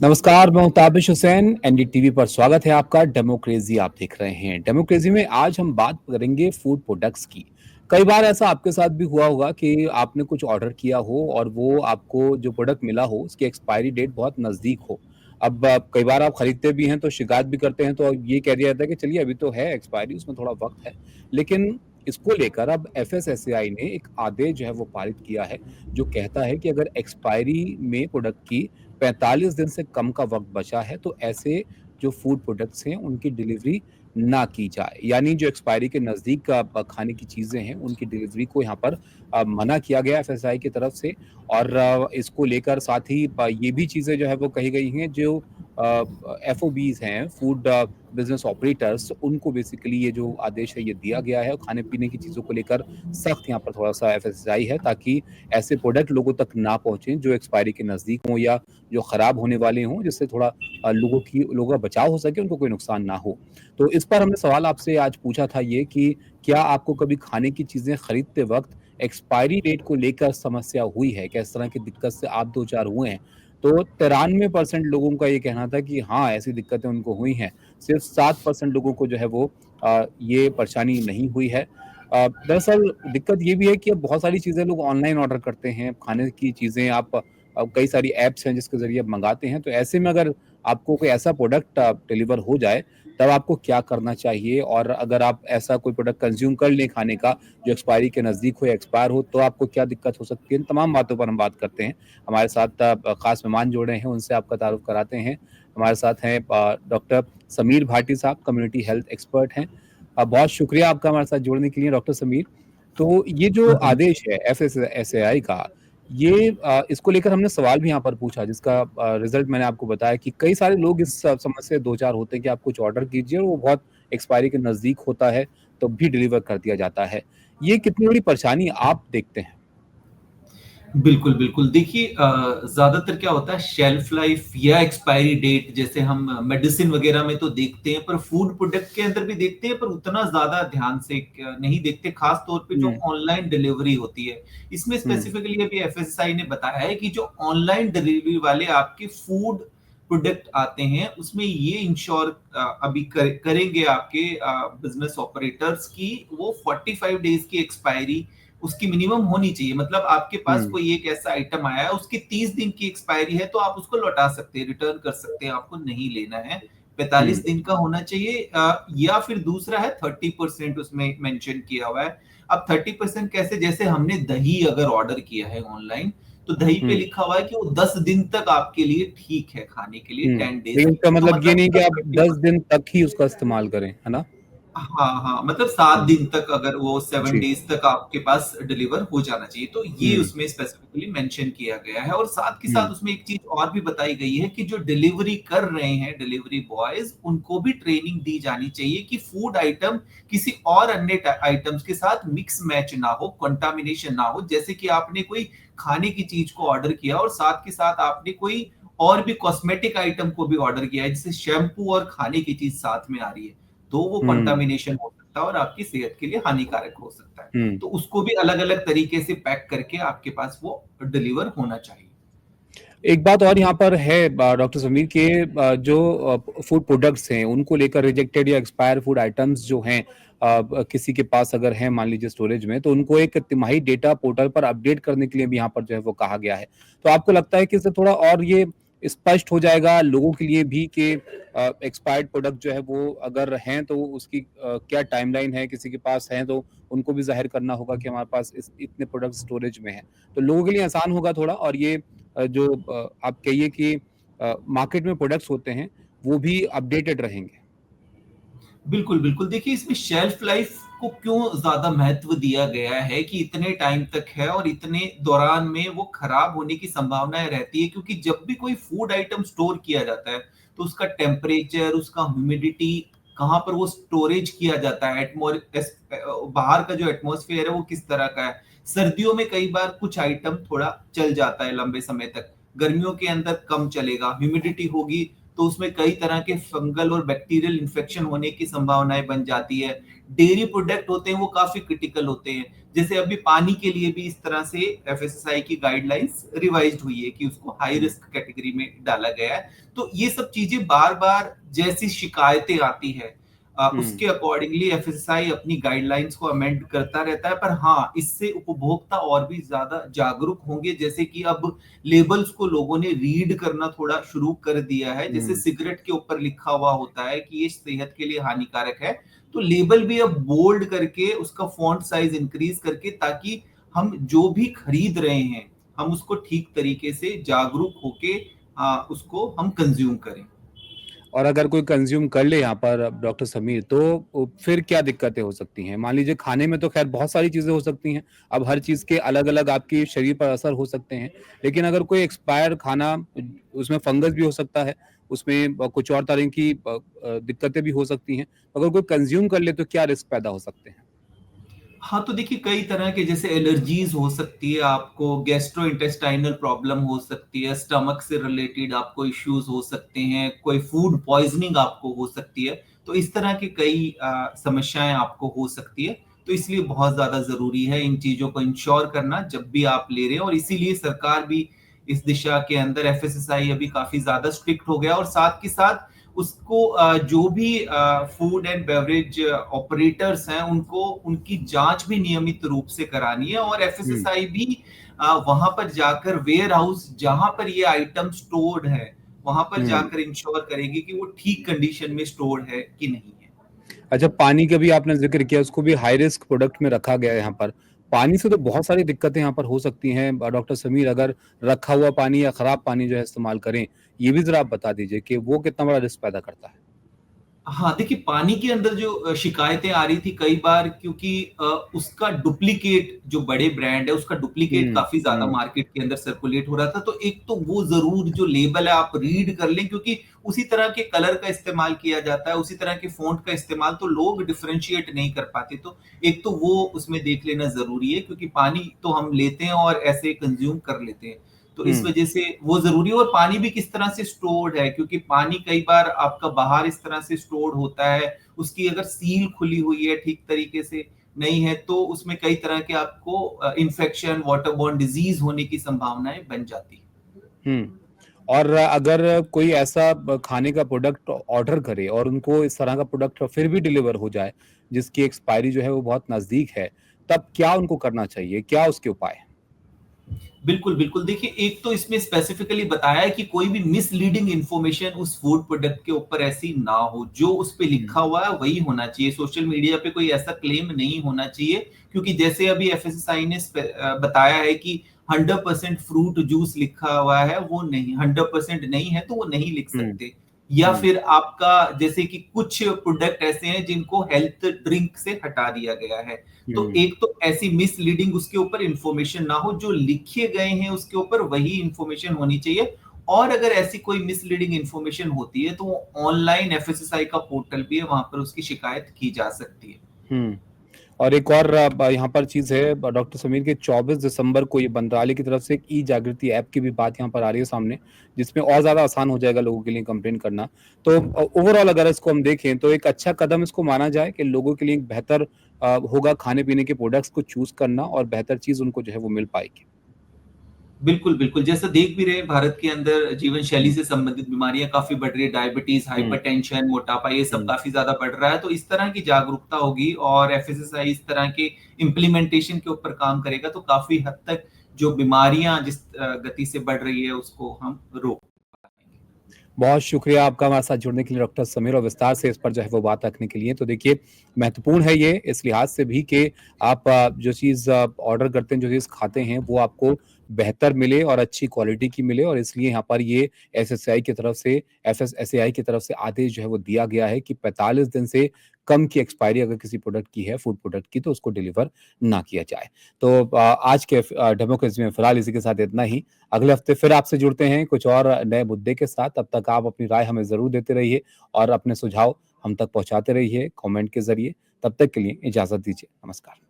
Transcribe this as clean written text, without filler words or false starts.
नमस्कार, मैं हूं ताबिश हुसैन। एनडीटीवी पर स्वागत है आपका। डेमोक्रेसी आप देख रहे हैं। डेमोक्रेसी में आज हम बात करेंगे फूड प्रोडक्ट्स की। कई बार ऐसा आपके साथ भी हुआ होगा कि आपने कुछ ऑर्डर किया हो और वो आपको जो प्रोडक्ट मिला हो उसकी एक्सपायरी डेट बहुत नज़दीक हो। अब कई बार आप खरीदते भी हैं तो शिकायत भी करते हैं तो ये कह दिया जाता है कि चलिए अभी तो है एक्सपायरी, उसमें थोड़ा वक्त है। लेकिन इसको लेकर अब एफएसएसएआई ने एक आदेश जो है वो पारित किया है, जो कहता है कि अगर एक्सपायरी में प्रोडक्ट की 45 दिन से कम का वक़्त बचा है, तो ऐसे जो फूड प्रोडक्ट्स हैं, उनकी डिलीवरी ना की जाए। यानी जो एक्सपायरी के नज़दीक का खाने की चीज़ें हैं, उनकी डिलीवरी को यहाँ पर मना किया गया है एफएसआई की तरफ से। और इसको लेकर साथ ही ये भी चीज़ें जो है वो कही गई हैं, जो एफओबीज़ हैं, फूड बिज़नेस ऑपरेटर्स, उनको बेसिकली ये जो आदेश है, ये दिया गया है। और खाने-पीने की चीज़ों को लेकर सख्त यहाँ पर थोड़ा-सा एफएसआई है, ताकि ऐसे प्रोडक्ट लोगों तक ना पहुँचे, जो एक्सपायरी के नज़दीक हों या जो खराब होने वाले हों, जिससे थोड़ा लोगों का बचाव हो सके, उनको कोई नुकसान ना हो। तो इस पर हमने सवाल आपसे आज पूछा था ये कि क्या आपको कभी खाने की चीज़ें खरीदते वक़्त एक्सपायरी डेट को लेकर समस्या हुई है? क्या इस तरह की दिक्कत से आप 2-4 हुए हैं? तो 93% लोगों का ये कहना था कि हाँ, ऐसी दिक्कतें उनको हुई हैं। सिर्फ़ 7% लोगों को जो है वो ये परेशानी नहीं हुई है। दरअसल दिक्कत ये भी है कि अब बहुत सारी चीज़ें लोग ऑनलाइन ऑर्डर करते हैं, खाने की चीज़ें आप अब कई सारी ऐप्स हैं जिसके ज़रिए आप मँगाते हैं, तो ऐसे में अगर आपको कोई ऐसा प्रोडक्ट डिलीवर हो जाए, तब आपको क्या करना चाहिए? और अगर आप ऐसा कोई प्रोडक्ट कंज़्यूम कर लें खाने का, जो एक्सपायरी के नज़दीक हो या एक्सपायर हो, तो आपको क्या दिक्कत हो सकती है? इन तमाम बातों पर हम बात करते हैं। हमारे साथ ख़ास मेहमान जुड़ रहे हैं, उनसे आपका तारुफ़ कराते हैं। हमारे साथ हैं डॉक्टर समीर भाटी साहब, कम्युनिटी हेल्थ एक्सपर्ट हैं। बहुत शुक्रिया आपका हमारे साथ जुड़ने के लिए डॉक्टर समीर। तो ये जो जी, आदेश है एफएसएसएआई का, ये इसको लेकर हमने सवाल भी यहाँ पर पूछा, जिसका रिज़ल्ट मैंने आपको बताया कि कई सारे लोग इस समस्या से दो-चार होते हैं कि आप कुछ ऑर्डर कीजिए और वो बहुत एक्सपायरी के नज़दीक होता है, तब भी डिलीवर कर दिया जाता है। ये कितनी बड़ी परेशानी आप देखते हैं? बिल्कुल, बिल्कुल। देखिए ज़्यादातर क्या होता है शेल्फ लाइफ़ या एक्सपायरी डेट जैसे हम मेडिसिन वग़ैरह में तो देखते हैं, पर फूड प्रोडक्ट के अंदर भी देखते हैं, पर उतना ज़्यादा ध्यान से क नहीं देखते, ख़ास तौर पे जो हुँ, ऑनलाइन डिलीवरी होती है। इसमें हुँ, स्पेसिफ़िकली अभी एफएसएसआई ने बताया है कि जो ऑनलाइन डिलीवरी वाले आपके फूड प्रोडक्ट आते हैं, उसमें ये इंश्योर अभी करेंगे आपके बिज़नेस ऑपरेटर्स की वो 45 डेज़ की एक्सपायरी उसकी मिनिमम होनी चाहिए। मतलब आपके पास हुँ, कोई एक ऐसा आइटम आया है, उसकी 30 दिन की एक्सपायरी है, तो आप उसको लौटा सकते हैं, रिटर्न कर सकते हैं, आपको नहीं लेना है। हुँ, 45 दिन का होना चाहिए या फिर दूसरा है 30% उसमें मेंशन किया हुआ है। अब 30% कैसे? जैसे हमने दही अगर ऑर्डर किया है ऑनलाइन, तो दही पे हुँ, लिखा हुआ है कि वो 10 दिन तक आपके लिए ठीक है खाने के लिए, हुँ। 10 डेज़ लेकिन के इसका लिए। तो मतलब ये मतलब नहीं कि उसका आप 10 30% दिन तक ही उसका इस्तेमाल करें, है ना? हाँ, हाँ, मतलब 7 हुँ, दिन तक अगर वो 7 जी। डेज़ तक आपके पास डिलीवर हो जाना चाहिए, तो ये हुँ, उसमें स्पेसिफिकली मेंशन किया गया है और साथ के साथ हुँ, उसमें एक चीज़ और भी बताई गई है कि जो डिलीवरी कर रहे हैं डिलीवरी बॉयज़, उनको भी ट्रेनिंग दी जानी चाहिए कि फूड आइटम किसी और अन्य आइटम्स के साथ मिक्स मैच ना हो, कंटामिनेशन ना हो। जैसे कि आपने कोई खाने की चीज़ को ऑर्डर किया और साथ के साथ आपने कोई और भी कॉस्मेटिक आइटम को भी ऑर्डर किया है, जैसे शैम्पू और खाने की चीज़ साथ में आ रही है। तो वो हुँ, कंटामिनेशन हो सकता है और आपकी सेहत के लिए हानिकारक हो सकता है। हुँ। तो उसको भी अलग-अलग तरीके से पैक करके आपके पास वो डिलीवर होना चाहिए। एक बात और यहाँ पर है डॉक्टर समीर के जो फूड प्रोडक्ट्स हैं उनको लेकर रिजेक्टेड या एक्सपायर फूड आइटम्स जो हैं किसी के पास अगर हैं मान लीजिए स्टोरेज में तो उनको एक तिमाही डेटा पोर्टल पर अपडेट करने के लिए भी यहाँ पर जो है वो कहा गया है। तो आपको लगता है कि इससे थोड़ा और ये स्पष्ट हो जाएगा लोगों के लिए भी कि एक्सपायर्ड प्रोडक्ट जो है वो अगर हैं तो उसकी क्या टाइमलाइन है, किसी के पास है तो उनको भी ज़ाहिर करना होगा कि हमारे पास इतने प्रोडक्ट स्टोरेज में हैं। तो लोगों के लिए आसान होगा थोड़ा और ये जो आप कहिए कि मार्केट में प्रोडक्ट्स होते हैं, वो भी अपडेटेड रहेंगे। बिल्कुल, बिल्कुल। देखिए इसमें शेल्फ लाइफ को क्यों ज़्यादा महत्व दिया गया है कि इतने टाइम तक है और इतने दौरान में वो खराब होने की संभावनाएँ रहती है क्योंकि जब भी कोई फूड आइटम स्टोर किया जाता है, तो उसका टेम्परेचर, उसका ह्यूमिडिटी, कहाँ पर वो स्टोरेज किया जाता है, बाहर का जो एटमॉस्फेयर है वो किस तरह का है। सर्दियों में कई बार कुछ आइटम थोड़ा चल जाता है लंबे समय तक, गर्मियों के अंदर कम चलेगा, ह्यूमिडिटी होगी तो उसमें कई तरह के फंगल और बैक्टीरियल इन्फेक्शन होने की संभावनाएं बन जाती है। डेयरी प्रोडक्ट होते हैं वो काफी क्रिटिकल होते हैं, जैसे अभी पानी के लिए भी इस तरह से एफएसएसआई की गाइडलाइंस रिवाइज्ड हुई है कि उसको हाई हुँ, रिस्क कैटेगरी में डाला गया है। तो ये सब चीजें बार बार जैसी शिकायतें आती है हुँ, उसके अकॉर्डिंगली एफएसएसआई अपनी गाइडलाइंस को अमेंड करता रहता है। पर हाँ, इससे उपभोक्ता और भी ज्यादा जागरूक होंगे, जैसे कि अब लेबल्स को लोगों ने रीड करना थोड़ा शुरू कर दिया है। जैसे हुँ, सिगरेट के ऊपर लिखा हुआ होता है कि ये सेहत के लिए हानिकारक है, तो लेबल भी अब बोल्ड करके उसका फॉन्ट साइज इंक्रीज करके, ताकि हम जो भी खरीद रहे हैं हम उसको ठीक तरीके से जागरूक होके उसको हम कंज्यूम करें। और अगर कोई कंज़्यूम कर ले यहाँ पर डॉक्टर समीर तो फिर क्या दिक्कतें हो सकती हैं? मान लीजिए खाने में तो ख़ैर बहुत सारी चीज़ें हो सकती हैं, अब हर चीज़ के अलग-अलग आपके शरीर पर असर हो सकते हैं, लेकिन अगर कोई एक्सपायर खाना उसमें फंगस भी हो सकता है, उसमें कुछ और तरह की दिक्कतें भी हो सकती हैं, अगर कोई कंज़्यूम कर ले तो क्या रिस्क पैदा हो सकते हैं? हाँ, तो देखिए कई तरह के जैसे एलर्जीज़ हो सकती है, आपको गैस्ट्रोइंटेस्टाइनल प्रॉब्लम हो सकती है, स्टमक से रिलेटेड आपको इश्यूज़ हो सकते हैं, कोई फूड पॉइज़निंग आपको हो सकती है। तो इस तरह की कई समस्याएँ आपको हो सकती है। तो इसलिए बहुत ज़्यादा ज़रूरी है इन चीज़ों को इंश्योर करना जब भी आप ले रहे हैं, और इसीलिए सरकार भी इस दिशा के अंदर एफएसएसआई अभी काफ़ी ज़्यादा स्ट्रिक्ट हो गया, और साथ के साथ उसको जो भी फूड एंड बेवरेज ऑपरेटर्स हैं उनको उनकी जांच भी नियमित रूप से करानी है, और हुँ, एफएसएसआई भी वहां पर जाकर वेयर हाउस जहां पर ये आइटम स्टोर्ड है वहां पर हुँ। जाकर इंश्योर करेगी कि वो ठीक कंडीशन में स्टोर्ड है कि नहीं है। अच्छा, पानी का भी आपने ज़िक्र किया, उसको भी हाई रिस्क प्रोडक्ट में रखा गया है यहाँ पर। पानी से तो बहुत सारी दिक्कतें यहाँ पर हो सकती हैं डॉक्टर समीर अगर रखा हुआ पानी या खराब पानी जो है इस्तेमाल करें, ये भी ज़रा आप बता दीजिए कि वो कितना बड़ा रिस्क पैदा करता है? हाँ, देखिए पानी के अंदर जो शिकायतें आ रही थी कई बार, क्योंकि उसका डुप्लीकेट जो बड़े ब्रांड है उसका डुप्लीकेट हुँ, काफ़ी ज़्यादा हुँ, मार्केट के अंदर सर्कुलेट हो रहा था। तो एक तो वो ज़रूर जो लेबल है आप रीड कर लें, क्योंकि उसी तरह के कलर का इस्तेमाल किया जाता है, उसी तरह के फ़ॉन्ट का इस्तेमाल, तो लोग डिफरेंशिएट नहीं कर पाते। तो एक तो वो उसमें देख लेना ज़रूरी है, क्योंकि पानी तो हम लेते हैं और ऐसे कंज़्यूम कर लेते हैं। तो इस हुँ, वजह से वो ज़रूरी है, और पानी भी किस तरह से स्टोर्ड है, क्योंकि पानी कई बार आपका बाहर इस तरह से स्टोर्ड होता है, उसकी अगर सील खुली हुई है ठीक तरीके से नहीं है, तो उसमें कई तरह के आपको इन्फेक्शन, वाटरबॉर्न डिजीज़ होने की संभावनाएँ बन जाती हैं। हुँ। और अगर कोई ऐसा खाने का प्रोडक्ट ऑर्डर करे और उनको इस तरह का प्रोडक्ट फिर भी डिलीवर हो जाए, जिसकी एक्सपायरी जो है वो बहुत नज़दीक है, तब क्या उनको करना चाहिए? क्या उसके उपाय हैं? बिल्कुल, बिल्कुल। देखिए, एक तो इसमें स्पेसिफिकली बताया है कि कोई भी मिसलीडिंग इन्फॉर्मेशन उस फूड प्रोडक्ट के ऊपर ऐसी ना हो। जो उस पे हुँ, लिखा हुआ है वही होना चाहिए। सोशल मीडिया पे कोई ऐसा क्लेम नहीं होना चाहिए, क्योंकि जैसे अभी एफएसएसआई ने बताया है कि 100% फ्रूट जूस लिखा हुआ है, वो नहीं 100% नहीं है, तो वो नहीं लिख हुँ, सकते। या हुँ, फिर आपका जैसे कि कुछ प्रोडक्ट ऐसे हैं जिनको हेल्थ ड्रिंक से हटा दिया गया है। तो हुँ। एक तो ऐसी मिसलीडिंग उसके ऊपर इंफॉर्मेशन ना हो, जो लिखे गए हैं उसके ऊपर वही इंफॉर्मेशन होनी चाहिए। और अगर ऐसी कोई मिसलीडिंग इंफॉर्मेशन होती है तो ऑनलाइन एफएसएसआई का पोर्टल भी है, वहां पर उसकी शिकायत की जा सकती है। हुँ। और एक और यहाँ पर चीज़ है डॉक्टर समीर के 24 दिसंबर को ये मंत्रालय की तरफ से एक ई-जागृति ऐप की भी बात यहाँ पर आ रही है सामने, जिसमें और ज़्यादा आसान हो जाएगा लोगों के लिए कंप्लेंट करना। तो ओवरऑल अगर इसको हम देखें तो एक अच्छा कदम इसको माना जाए कि लोगों के लिए एक बेहतर होगा खाने-पीने के प्रोडक्ट्स को चूज़ करना और बेहतर चीज़ उनको जो है वो मिल पाएगी। बिल्कुल, बिल्कुल। जैसा देख भी रहे हैं भारत के अंदर जीवन शैली हुँ, से संबंधित बीमारियाँ काफ़ी बढ़ रही है, डायबिटीज़, हुँ, हाइपरटेंशन, मोटापा, ये सब हुँ। काफ़ी ज़्यादा बढ़ रहा है। तो इस तरह की जागरूकता होगी और एफएसएसआई इस तरह के इम्प्लीमेंटेशन के ऊपर काम करेगा, तो काफ़ी हद तक जो बीमारियाँ जिस गति से बढ़ रही है उसको हम रोक पाएँगे। बहुत शुक्रिया आपका हमारे साथ जुड़ने के लिए डॉक्टर समीर और विस्तार से इस पर जो है वो बात रखने के लिए। तो देखिए महत्वपूर्ण है ये इस लिहाज से भी कि आप जो चीज़ ऑर्डर करते हैं, जो चीज़ खाते हैं वो आपको बेहतर मिले और अच्छी क्वालिटी की मिले और इसलिए यहाँ पर ये एफएसएसएआई की तरफ से एफएसएसएआई की तरफ से आदेश जो है वो दिया गया है कि 45 दिन से कम की एक्सपायरी अगर किसी प्रोडक्ट की है, फूड प्रोडक्ट की तो उसको डिलीवर ना किया जाए। तो आज के डेमोक्रेसी में फिलहाल इसी के साथ इतना ही। अगले हफ्ते फिर आपसे जुड़ते हैं कुछ और नए मुद्दे के साथ। तब तक आप अपनी राय हमें ज़रूर देते रहिए और अपने सुझाव हम तक पहुँचाते रहिए कमेंट के ज़रिए। तब तक के लिए इजाज़त दीजिए। नमस्कार।